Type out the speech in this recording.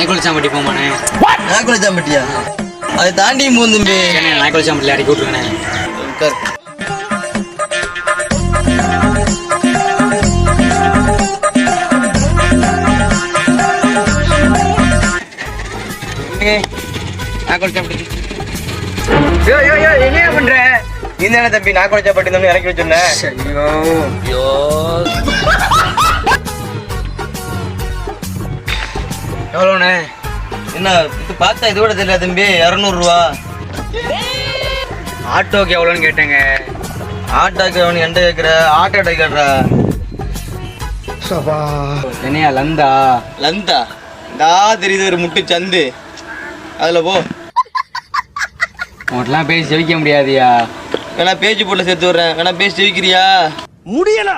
நாய்க்குளிச்சாம்பட்டி போமாண்ணே. நாய்க்குளிச்சாம்பட்டியா? அதை தாண்டியும் போகும் தம்பி. நாய்க்குளிச்சாம்பட்டியில் இறக்கி விட்டுருங்கண்ணே. என்ன பண்ற? இந்த தம்பி நாய்க்குளிச்சாம்பட்டி தம்பி இறக்கி வச்சிருந்தேன். எவ்வளோண்ணே? என்ன இது பார்த்தா இது கூட தெரியல தம்பி. 200 ரூபா. ஆட்டோக்கு எவ்வளோன்னு கேட்டேங்க. ஆட்டோக்கு அவனு என்கிட்ட கேட்குற? ஆட்டோ கேட்குறா. என்னையா லந்தா? லந்தா தா தெரியுது ஒரு முட்டு சந்து. அதில் போ. உங்கள்கிட்டலாம் பேசி ஜெயிக்க முடியாதியா. வேணா பேச்சு போட்டு சேர்த்து விட்றேன். வேணா பேசி ஜெயிக்கிறியா? முடியல